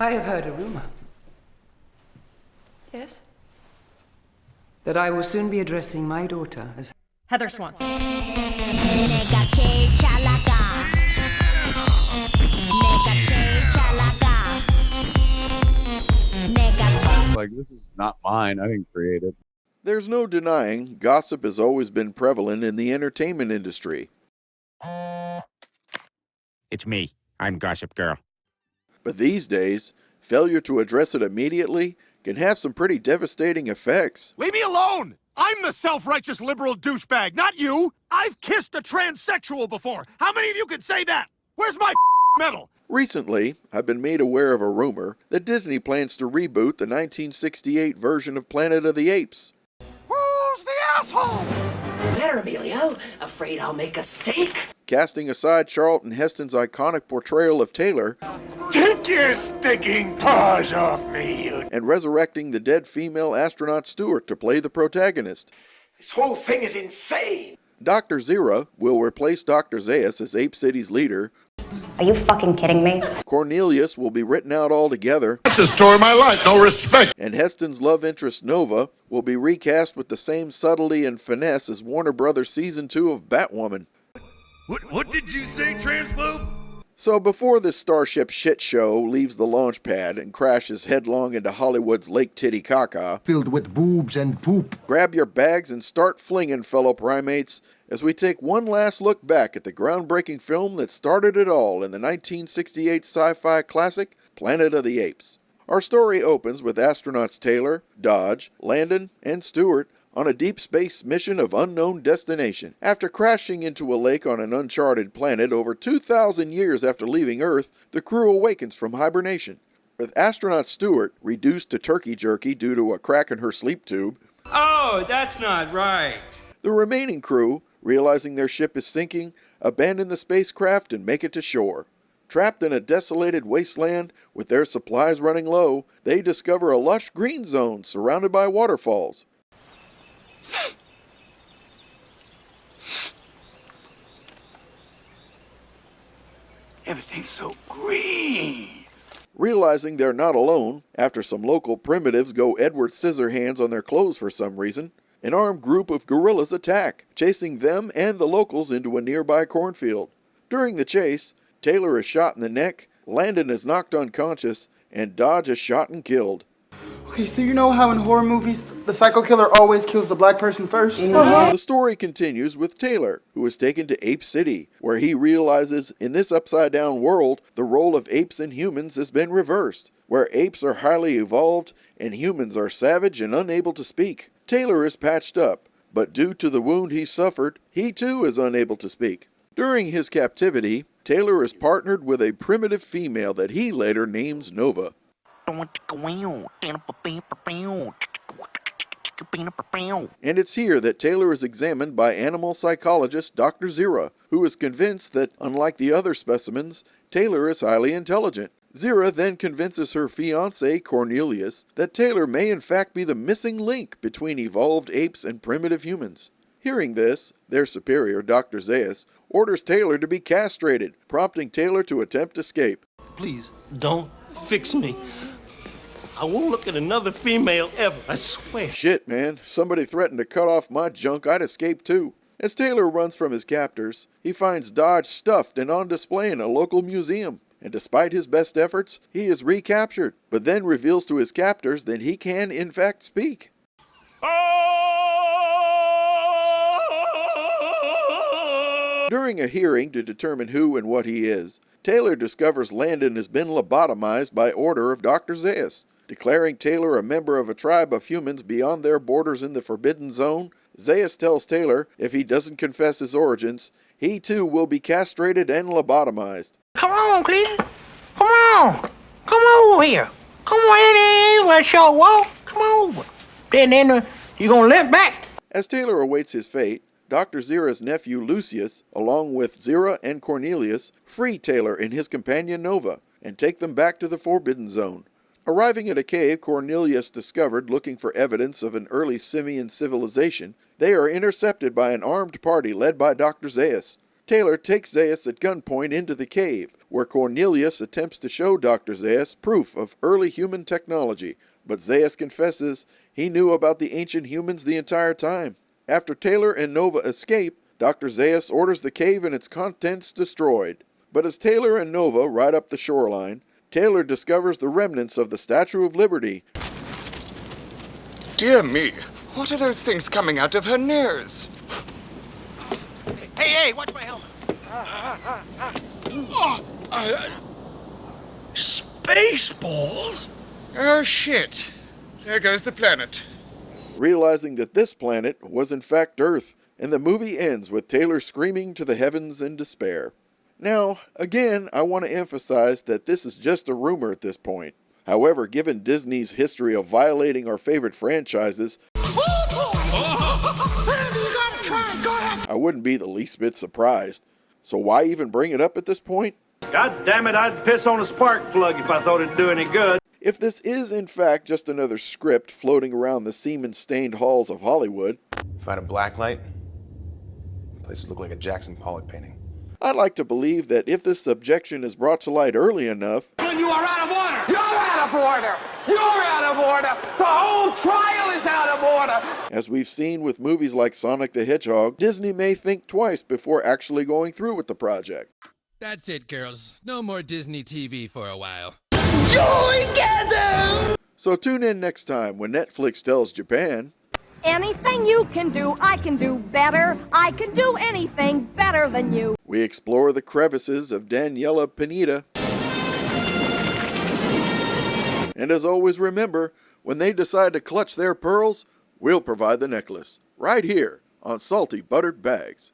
I have heard a rumor. Yes? That I will soon be addressing my daughter as Heather Swanson. Like, this is not mine. I didn't create it. There's no denying gossip has always been prevalent in the entertainment industry. It's me. I'm Gossip Girl. But these days, failure to address it immediately can have some pretty devastating effects. Leave me alone! I'm the self-righteous liberal douchebag, not you! I've kissed a transsexual before! How many of you can say that? Where's my medal? Recently, I've been made aware of a rumor that Disney plans to reboot the 1968 version of Planet of the Apes. Who's the asshole? There, Emilio. Afraid I'll make a steak? Casting aside Charlton Heston's iconic portrayal of Taylor, Take your stinking paws off me, you... and resurrecting the dead female astronaut Stewart to play the protagonist. This whole thing is insane. Dr. Zira will replace Dr. Zaius as Ape City's leader. Are you fucking kidding me? Cornelius will be written out altogether. That's the story of my life, no respect. And Heston's love interest Nova will be recast with the same subtlety and finesse as Warner Brothers Season 2 of Batwoman. What did you say, transphobe? So before this Starship shit show leaves the launch pad and crashes headlong into Hollywood's Lake Titicaca, filled with boobs and poop, grab your bags and start flinging, fellow primates, as we take one last look back at the groundbreaking film that started it all in the 1968 sci-fi classic, Planet of the Apes. Our story opens with astronauts Taylor, Dodge, Landon, and Stewart on a deep space mission of unknown destination. After crashing into a lake on an uncharted planet over 2,000 years after leaving Earth, the crew awakens from hibernation. With astronaut Stewart reduced to turkey jerky due to a crack in her sleep tube, oh, that's not right. The remaining crew, realizing their ship is sinking, abandon the spacecraft and make it to shore. Trapped in a desolated wasteland with their supplies running low, they discover a lush green zone surrounded by waterfalls. Everything's so green. Realizing they're not alone, after some local primitives go Edward Scissorhands on their clothes for some reason, an armed group of guerrillas attack, chasing them and the locals into a nearby cornfield. During the chase, Taylor is shot in the neck, Landon is knocked unconscious, and Dodge is shot and killed. Okay, so you know how in horror movies, the psycho killer always kills the black person first? The story continues with Taylor, who is taken to Ape City, where he realizes in this upside-down world, the role of apes and humans has been reversed, where apes are highly evolved and humans are savage and unable to speak. Taylor is patched up, but due to the wound he suffered, he too is unable to speak. During his captivity, Taylor is partnered with a primitive female that he later names Nova. And it's here that Taylor is examined by animal psychologist Dr. Zira, who is convinced that, unlike the other specimens, Taylor is highly intelligent. Zira then convinces her fiancé, Cornelius, that Taylor may in fact be the missing link between evolved apes and primitive humans. Hearing this, their superior, Dr. Zaius, orders Taylor to be castrated, prompting Taylor to attempt escape. Please, don't fix me. I won't look at another female ever, I swear. Shit, man. If somebody threatened to cut off my junk, I'd escape too. As Taylor runs from his captors, he finds Dodge stuffed and on display in a local museum. And despite his best efforts, he is recaptured, but then reveals to his captors that he can in fact speak. During a hearing to determine who and what he is, Taylor discovers Landon has been lobotomized by order of Dr. Zaius. Declaring Taylor a member of a tribe of humans beyond their borders in the Forbidden Zone, Zaius tells Taylor if he doesn't confess his origins, he too will be castrated and lobotomized. Come on, Clinton. Come on. Come over here. Come on in. Let's show walk. Come over. Then you're going to limp back. As Taylor awaits his fate, Dr. Zira's nephew Lucius, along with Zira and Cornelius, free Taylor and his companion Nova and take them back to the Forbidden Zone. Arriving at a cave Cornelius discovered looking for evidence of an early simian civilization, they are intercepted by an armed party led by Dr. Zaius. Taylor takes Zaius at gunpoint into the cave, where Cornelius attempts to show Dr. Zaius proof of early human technology, but Zaius confesses he knew about the ancient humans the entire time. After Taylor and Nova escape, Dr. Zaius orders the cave and its contents destroyed. But as Taylor and Nova ride up the shoreline, Taylor discovers the remnants of the Statue of Liberty. Dear me, what are those things coming out of her nose? Hey, watch my helmet. Spaceballs? Oh, shit. There goes the planet. Realizing that this planet was in fact Earth, and the movie ends with Taylor screaming to the heavens in despair. Now, again, I want to emphasize that this is just a rumor at this point. However, given Disney's history of violating our favorite franchises, I wouldn't be the least bit surprised. So why even bring it up at this point? God damn it, I'd piss on a spark plug if I thought it'd do any good. If this is in fact just another script floating around the semen-stained halls of Hollywood, if I had a black light, the place would look like a Jackson Pollock painting. I'd like to believe that if this subjection is brought to light early enough, When you are out of order! You're out of order! You're out of order! The whole trial is out of order! as we've seen with movies like Sonic the Hedgehog, Disney may think twice before actually going through with the project. That's it, girls. No more Disney TV for a while. Joygasm! So tune in next time when Netflix tells Japan, Anything you can do, I can do better. I can do anything better than you. we explore the crevices of Daniela Pineda. And as always, remember, when they decide to clutch their pearls, we'll provide the necklace, right here on Salty Buttered Bags.